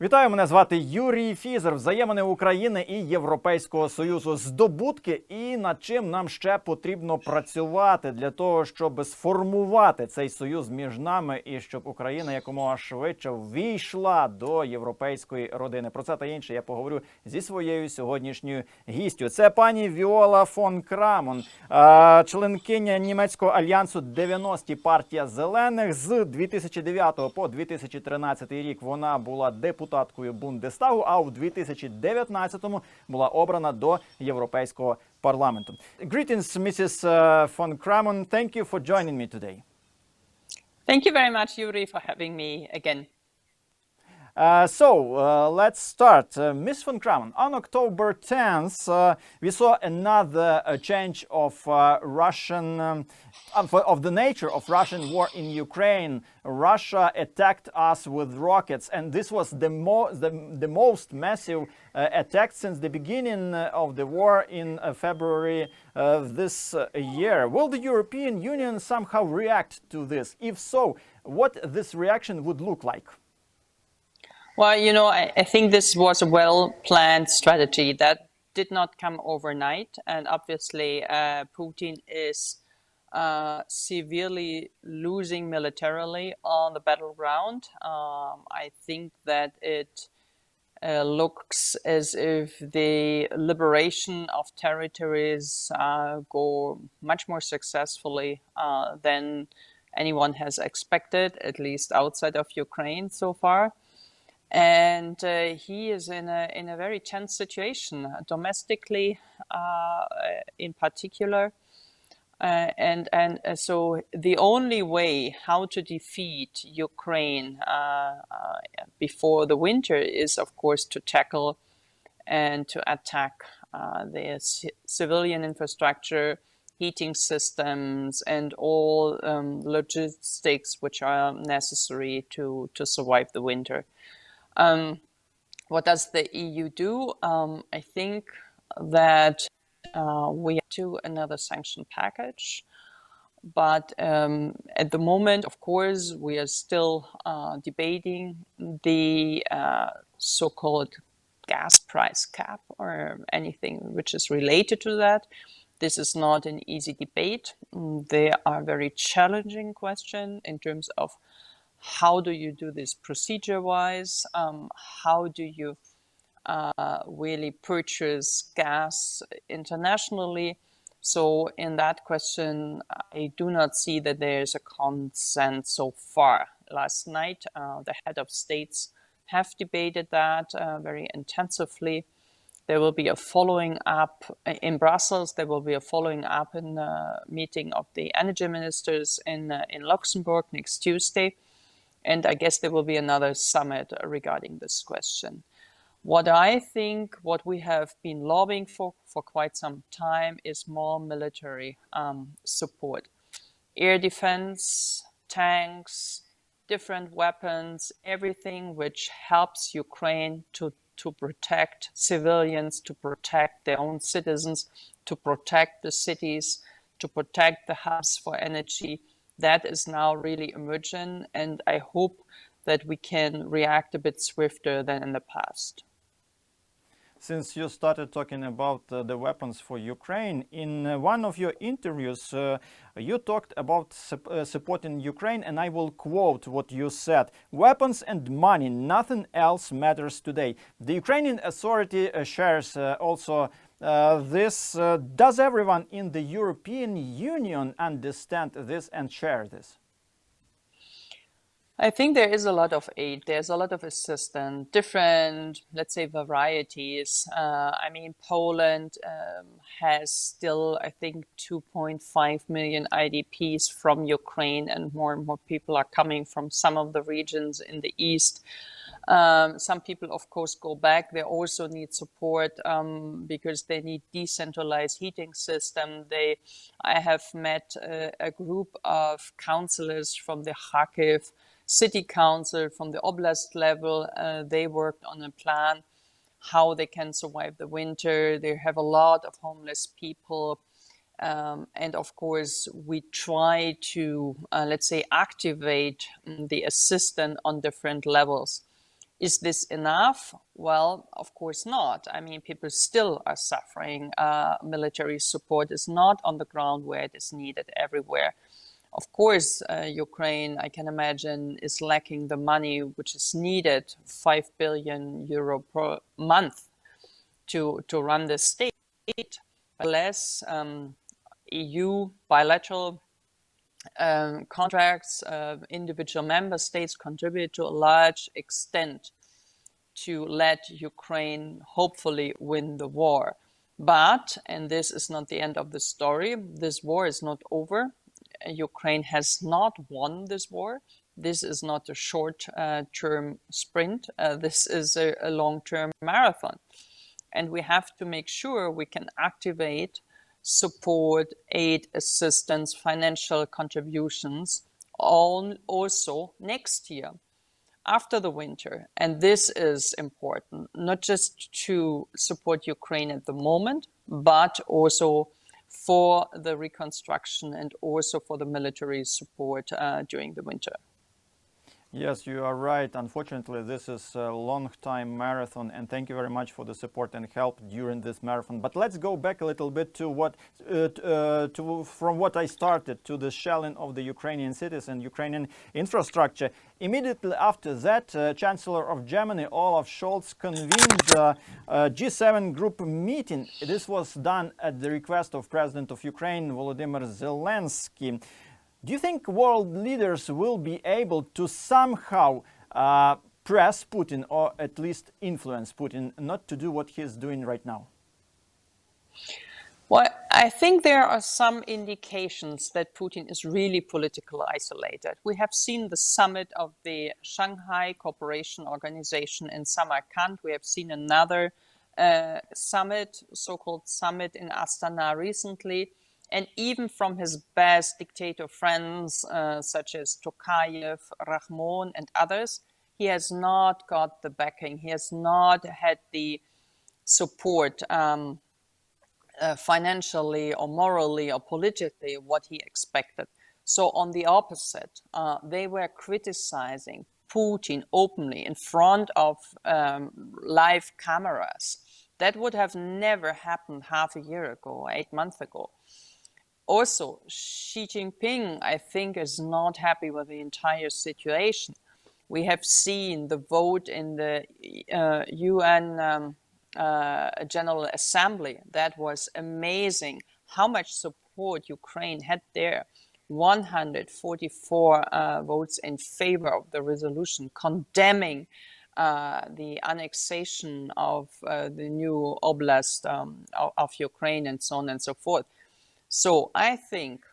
Вітаю, мене звати Юрій Фізер. Взаємини України і Європейського Союзу. Здобутки і над чим нам ще потрібно працювати для того, щоб сформувати цей союз між нами і щоб Україна якомога швидше ввійшла до європейської родини. Про це та інше я поговорю зі своєю сьогоднішньою гістю. Це пані Віола фон Крамон, членкиня німецького альянсу 90-ті партія зелених. З 2009 по 2013 рік вона була депутаткою Бундестагу, а у 2019-му була обрана до Європейського парламенту. Greetings, Mrs. von Cramon. Thank you for joining me today. Thank you very much, Yurii, for having me again. Let's start. Ms. von Cramon, on October 10th, we saw another change of of the nature of Russian war in Ukraine. Russia attacked us with rockets, and this was the most massive attack since the beginning of the war in February this year. Will the European Union somehow react to this? If so, what this reaction would look like? Well, you know, I think this was a well-planned strategy that did not come overnight. And obviously, Putin is severely losing militarily on the battleground. I think that it looks as if the liberation of territories go much more successfully than anyone has expected, at least outside of Ukraine so far. And he is in a very tense situation, domestically in particular. So the only way how to defeat Ukraine before the winter is, of course, to tackle and to attack the civilian infrastructure, heating systems, and all logistics which are necessary to survive the winter. What does the EU do? I think that we have to another sanction package. But at the moment, of course, we are still debating the so-called gas price cap or anything which is related to that. This is not an easy debate. They are very challenging questions in terms of how do you do this procedure-wise? How do you really purchase gas internationally? So in that question, I do not see that there is a consent so far. Last night, the head of states have debated that very intensively. There will be a following up in Brussels. There will be a following up in the meeting of the energy ministers in Luxembourg next Tuesday. And I guess there will be another summit regarding this question. What I think, what we have been lobbying for quite some time is more military support. Air defense, tanks, different weapons, everything which helps Ukraine to protect civilians, to protect their own citizens, to protect the cities, to protect the hubs for energy. That is now really emerging, and I hope that we can react a bit swifter than in the past. Since you started talking about the weapons for Ukraine, in one of your interviews, you talked about supporting Ukraine, and I will quote what you said. "Weapons and money, nothing else matters today." The Ukrainian authority shares also this. Does everyone in the European Union understand this and share this? I think there is a lot of aid. There's a lot of assistance, different, let's say, varieties. I mean, Poland has still, I think, 2.5 million IDPs from Ukraine, and more people are coming from some of the regions in the east. Some people, of course, go back. They also need support because they need decentralized heating system. I have met a group of councillors from the Kharkiv city council, from the oblast level. They worked on a plan how they can survive the winter. They have a lot of homeless people. And of course, we try to, let's say, activate the assistance on different levels. Is this enough? Well, of course not. I mean, people still are suffering. Military support is not on the ground where it is needed everywhere. Of course, Ukraine, I can imagine, is lacking the money which is needed, 5 billion euro per month to run the state. Less EU bilateral contracts, individual member states contribute to a large extent to let Ukraine hopefully win the war. But, and this is not the end of the story, this war is not over. Ukraine has not won this war. This is not a short-term sprint. This is a long-term marathon. And we have to make sure we can activate support, aid, assistance, financial contributions also next year, after the winter. And this is important, not just to support Ukraine at the moment, but also for the reconstruction and also for the military support during the winter. Yes, you are right. Unfortunately, this is a long time marathon, and thank you very much for the support and help during this marathon. But let's go back a little bit to from what I started, to the shelling of the Ukrainian cities and Ukrainian infrastructure. Immediately after that, Chancellor of Germany, Olaf Scholz, convened a G7 group meeting. This was done at the request of President of Ukraine, Volodymyr Zelensky. Do you think world leaders will be able to somehow press Putin, or at least influence Putin, not to do what he's doing right now? Well, I think there are some indications that Putin is really politically isolated. We have seen the summit of the Shanghai Cooperation Organization in Samarkand. We have seen another summit, so-called summit in Astana recently. And even from his best dictator friends, such as Tokayev, Rahmon, and others, he has not got the backing. He has not had the support financially or morally or politically what he expected. So on the opposite, they were criticizing Putin openly in front of live cameras. That would have never happened half a year ago, 8 months ago. Also, Xi Jinping, I think, is not happy with the entire situation. We have seen the vote in the UN General Assembly. That was amazing. How much support Ukraine had there. 144 votes in favor of the resolution condemning the annexation of the new oblast of Ukraine and so on and so forth. So I think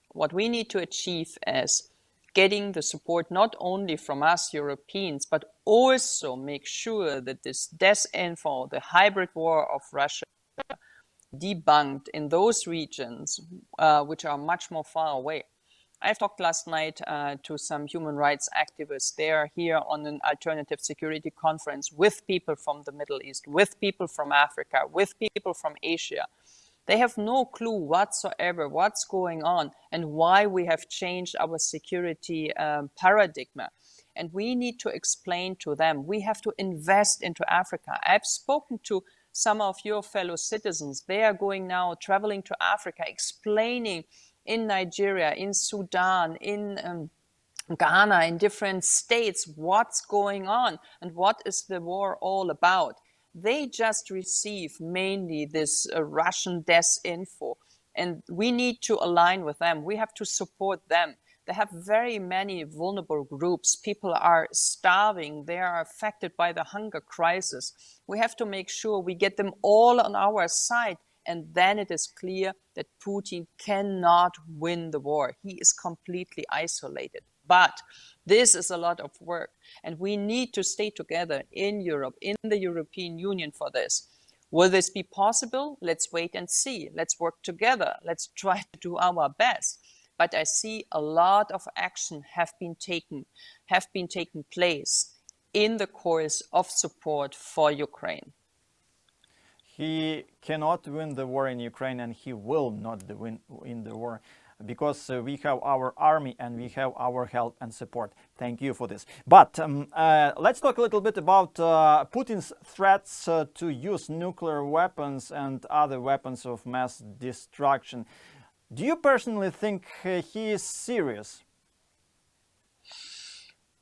what we need to achieve is getting the support not only from us Europeans, but also make sure that this disinfo, the hybrid war of Russia, debunked in those regions which are much more far away. I've talked last night to some human rights activists. They are here on an alternative security conference with people from the Middle East, with people from Africa, with people from Asia. They have no clue whatsoever what's going on and why we have changed our security paradigm. And we need to explain to them, we have to invest into Africa. I've spoken to some of your fellow citizens. They are going now, traveling to Africa, explaining in Nigeria, in Sudan, in Ghana, in different states, what's going on and what is the war all about. They just receive mainly this Russian disinfo, and we need to align with them. We have to support them. They have very many vulnerable groups. People are starving. They are affected by the hunger crisis. We have to make sure we get them all on our side, and then it is clear that Putin cannot win the war. He is completely isolated. But this is a lot of work, and we need to stay together in Europe, in the European Union for this. Will this be possible? Let's wait and see. Let's work together. Let's try to do our best. But I see a lot of action have been taken place in the course of support for Ukraine. He cannot win the war in Ukraine, and he will not win the war. because we have our army and we have our help and support. Thank you for this. But let's talk a little bit about Putin's threats to use nuclear weapons and other weapons of mass destruction. Do you personally think he is serious?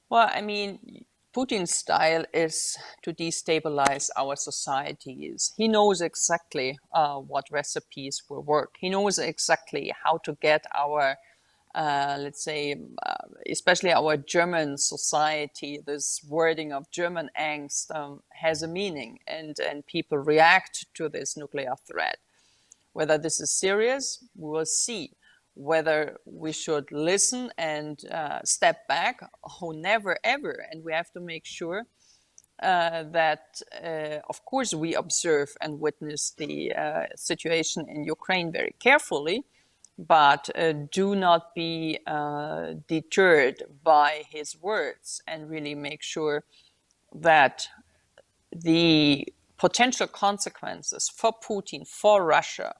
Well, I mean, Putin's style is to destabilize our societies. He knows exactly what recipes will work. He knows exactly how to get our, let's say, especially our German society, this wording of German angst has a meaning, and people react to this nuclear threat. Whether this is serious, we will see. Whether we should listen and step back, oh, never ever. And we have to make sure that, of course, we observe and witness the situation in Ukraine very carefully, but do not be deterred by his words, and really make sure that the potential consequences for Putin, for Russia,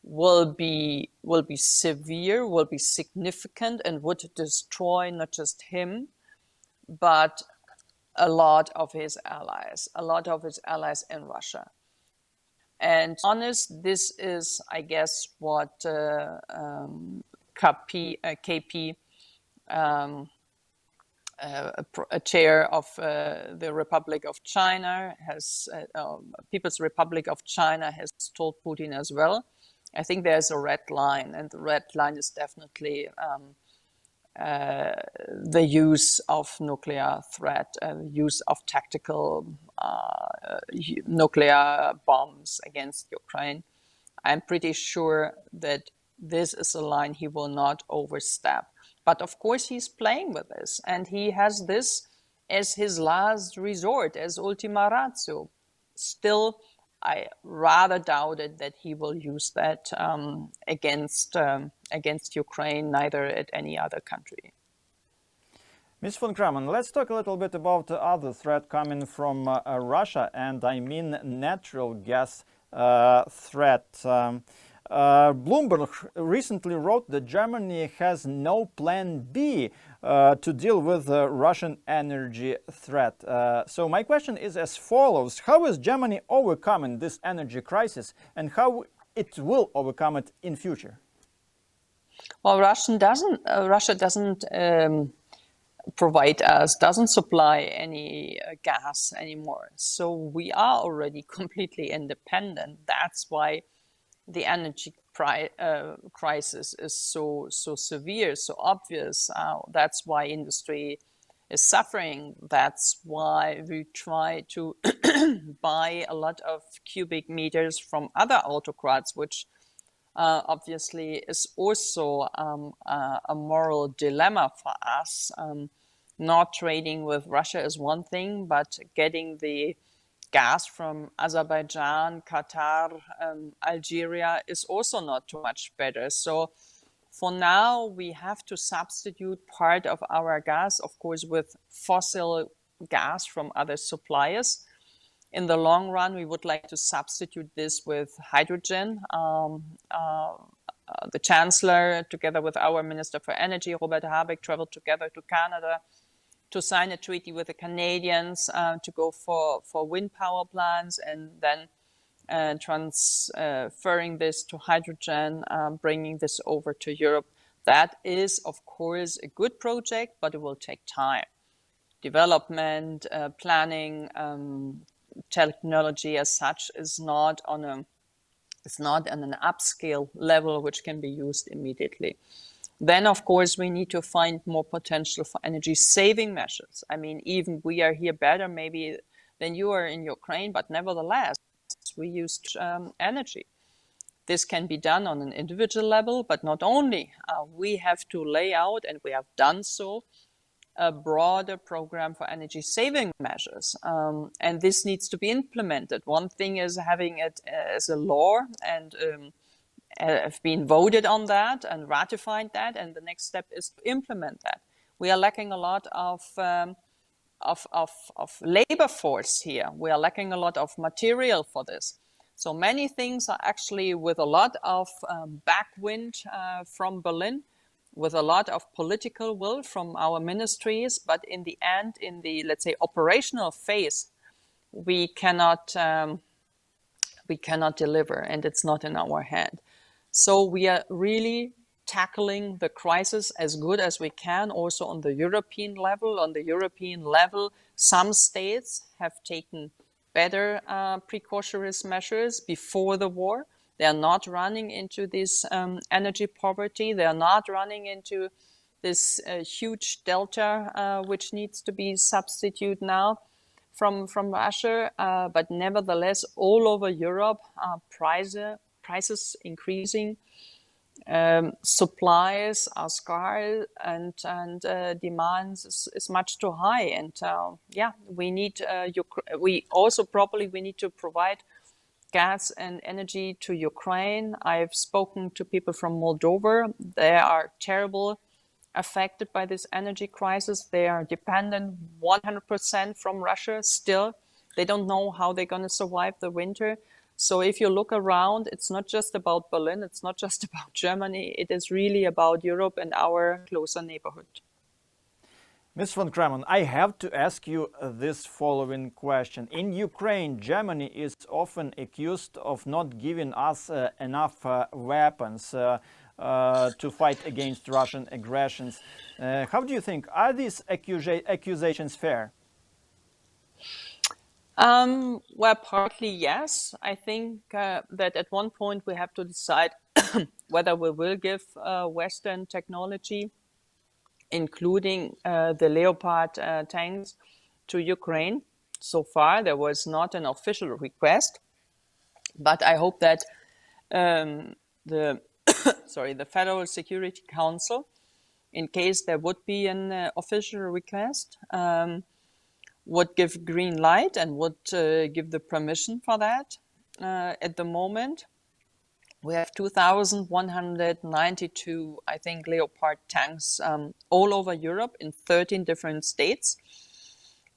will be severe, will be significant, and would destroy not just him, but a lot of his allies in Russia. And honest, this is, I guess, what KP, a chair of the Republic of China, People's Republic of China, has told Putin as well. I think there's a red line, and the red line is definitely the use of nuclear threat, use of tactical nuclear bombs against Ukraine. I'm pretty sure that this is a line he will not overstep. But of course, he's playing with this, and he has this as his last resort, as ultima ratio. Still, I rather doubted that he will use that against Ukraine, neither at any other country. Ms. von Cramon, let's talk a little bit about the other threat coming from Russia, and I mean natural gas threat. Bloomberg recently wrote that Germany has no plan B to deal with the Russian energy threat. So my question is as follows: how is Germany overcoming this energy crisis, and how it will overcome it in future? Well, Russia doesn't doesn't supply any gas anymore. So we are already completely independent. That's why the energy crisis is so severe, so obvious. That's why industry is suffering. That's why we try to buy a lot of cubic meters from other autocrats, which obviously is also a moral dilemma for us. Not trading with Russia is one thing, but getting the gas from Azerbaijan, Qatar, Algeria is also not too much better. So for now, we have to substitute part of our gas, of course, with fossil gas from other suppliers. In the long run, we would like to substitute this with hydrogen. The Chancellor, together with our Minister for Energy, Robert Habeck, traveled together to Canada to sign a treaty with the Canadians to go for wind power plants, and then transferring this to hydrogen, bringing this over to Europe. That is, of course, a good project, but it will take time. Development, planning, technology as such is not on an upscale level which can be used immediately. Then, of course, we need to find more potential for energy saving measures. I mean, even we are here better maybe than you are in Ukraine, but nevertheless, we use energy. This can be done on an individual level, but not only. We have to lay out, and we have done so, a broader program for energy saving measures. And this needs to be implemented. One thing is having it as a law and have been voted on that and ratified that, and the next step is to implement that. We are lacking a lot of labor force here. We are lacking a lot of material for this. So many things are actually with a lot of backwind from Berlin, with a lot of political will from our ministries, but in the end, in the, let's say, operational phase, we cannot deliver, and it's not in our hand. So we are really tackling the crisis as good as we can, also on the European level. On the European level, some states have taken better precautionary measures before the war. They are not running into this energy poverty. They are not running into this huge delta, which needs to be substituted now from Russia. But nevertheless, all over Europe, prices increasing. Supplies are scarce, and demands is much too high. And we need we need to provide gas and energy to Ukraine. I've spoken to people from Moldova. They are terrible affected by this energy crisis. They are dependent 100% from Russia still. They don't know how they're going to survive the winter. So if you look around, it's not just about Berlin, it's not just about Germany, it is really about Europe and our closer neighborhood. Ms. von Cramon, I have to ask you this following question. In Ukraine, Germany is often accused of not giving us enough weapons to fight against Russian aggressions. How do you think? Are these accusations fair? Well, partly yes. I think that at one point we have to decide whether we will give Western technology, including the Leopard tanks, to Ukraine. So far, there was not an official request, but I hope that the Federal Security Council, in case there would be an official request, would give green light and would give the permission for that. At the moment, we have 2,192, I think, Leopard tanks all over Europe in 13 different states.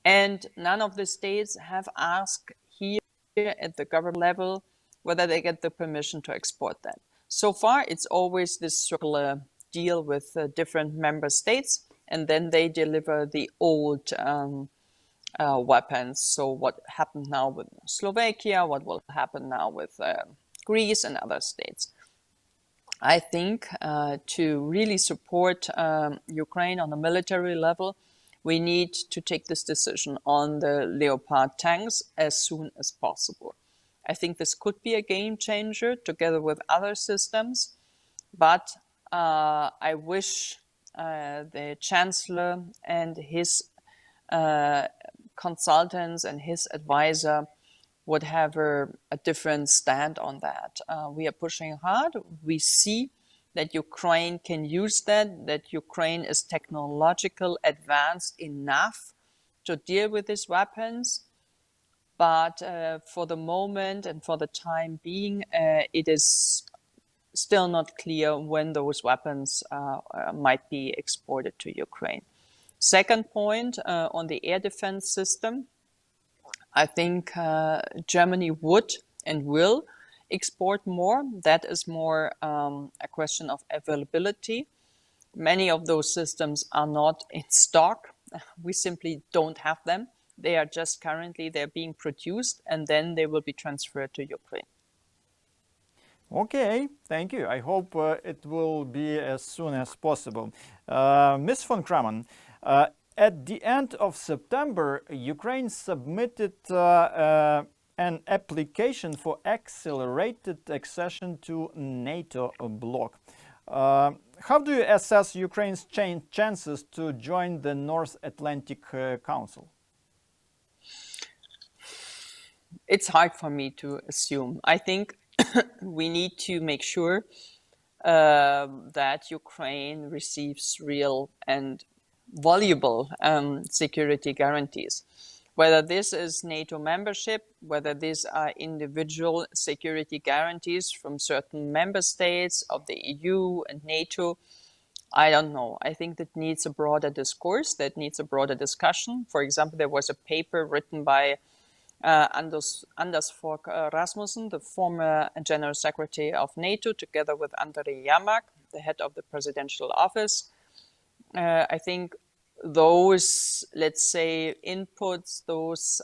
And none of the states have asked here at the government level whether they get the permission to export that. So far, it's always this circular deal with different member states, and then they deliver the old weapons. So what happened now with Slovakia, what will happen now with Greece and other states. I think to really support Ukraine on a military level, we need to take this decision on the Leopard tanks as soon as possible. I think this could be a game changer together with other systems, but I wish the Chancellor and his consultants and his advisor would have a different stand on that. We are pushing hard. We see that Ukraine can use that Ukraine is technological advanced enough to deal with these weapons. But for the moment and for the time being, it is still not clear when those weapons might be exported to Ukraine. Second point, on the air defense system, I think Germany would and will export more. That is more a question of availability. Many of those systems are not in stock. We simply don't have them. They are just currently, they're being produced, and then they will be transferred to Ukraine. Okay, thank you. I hope it will be as soon as possible. Ms. von Cramon, at the end of September, Ukraine submitted an application for accelerated accession to NATO bloc. How do you assess Ukraine's chances to join the North Atlantic Council? It's hard for me to assume. I think we need to make sure that Ukraine receives real and valuable security guarantees. Whether this is NATO membership, whether these are individual security guarantees from certain member states of the EU and NATO, I don't know. I think that needs a broader discourse, that needs a broader discussion. For example, there was a paper written by Anders Fogh Rasmussen, the former General Secretary of NATO, together with Andrei Yermak, the head of the presidential office. I think those, let's say, inputs, those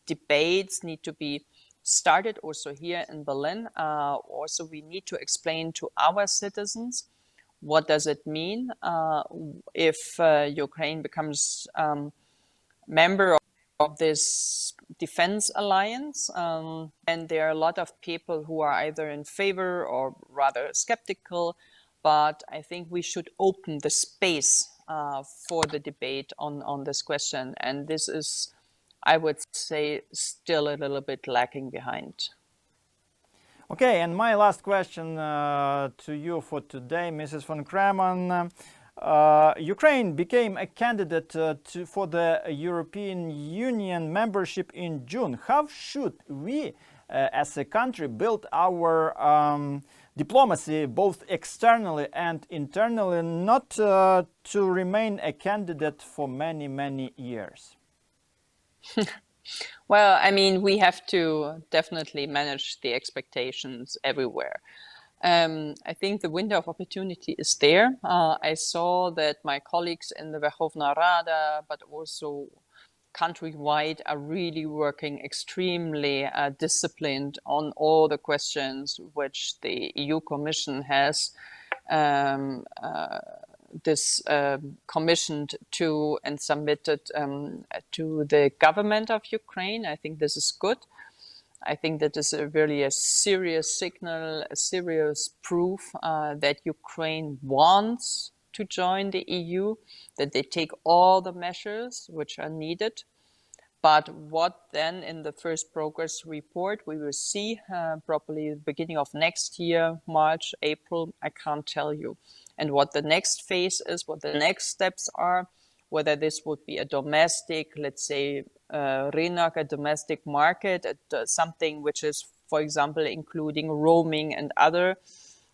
debates need to be started also here in Berlin. Also, we need to explain to our citizens what does it mean if Ukraine becomes member of this defense alliance. And there are a lot of people who are either in favor or rather skeptical. But I think we should open the space for the debate on this question. And this is, I would say, still a little bit lacking behind. Okay, and my last question to you for today, Mrs. von Cramon. Ukraine became a candidate for the European Union membership in June. How should we, as a country, build our diplomacy, both externally and internally, not to remain a candidate for many, many years? Well, I mean, we have to definitely manage the expectations everywhere. I think the window of opportunity is there. I saw that my colleagues in the Verkhovna Rada, but also countrywide, are really working extremely disciplined on all the questions which the EU Commission has commissioned to and submitted to the government of Ukraine. I think this is good. I think that is really a serious signal, a serious proof that Ukraine wants to join the EU, that they take all the measures which are needed. But what then in the first progress report we will see probably the beginning of next year, March, April, I can't tell you. And what the next phase is, what the next steps are, whether this would be a domestic, let's say, a domestic market, something which is, for example, including roaming and other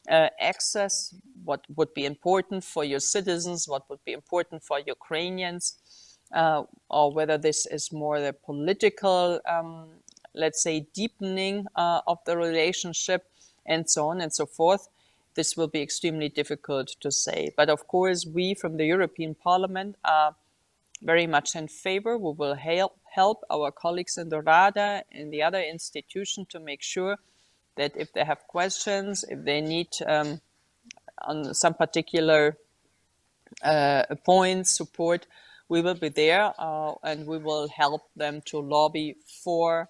access, what would be important for your citizens, what would be important for Ukrainians, or whether this is more the political, let's say, deepening of the relationship, and so on and so forth. This will be extremely difficult to say. But of course, we from the European Parliament are very much in favor. We will help our colleagues in the Rada and the other institutions to make sure that if they have questions, if they need on some particular points, support, we will be there and we will help them to lobby for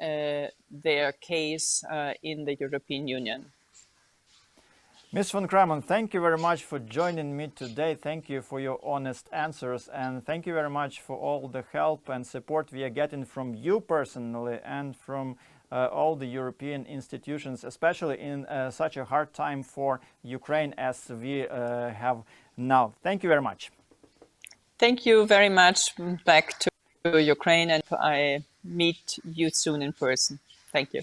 their case in the European Union. Ms. von Cramon, thank you very much for joining me today. Thank you for your honest answers, and thank you very much for all the help and support we are getting from you personally and from all the European institutions, especially in such a hard time for Ukraine as we have now. Thank you very much. Thank you very much. Back to Ukraine, and I meet you soon in person. Thank you.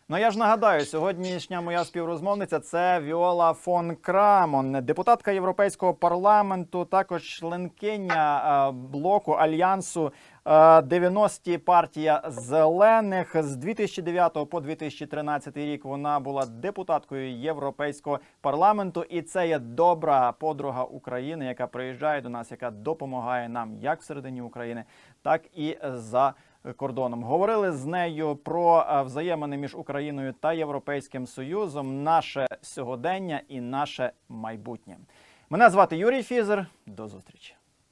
Ну, я ж нагадаю, сьогоднішня моя співрозмовниця – це Віола фон Крамон, депутатка Європейського парламенту, також членкиня блоку Альянсу 90-ті партія Зелених. З 2009 по 2013 рік вона була депутаткою Європейського парламенту. І це є добра подруга України, яка приїжджає до нас, яка допомагає нам як всередині України, так і за кордоном. Говорили з нею про взаємини між Україною та Європейським Союзом, наше сьогодення і наше майбутнє. Мене звати Юрій Фізер. До зустрічі.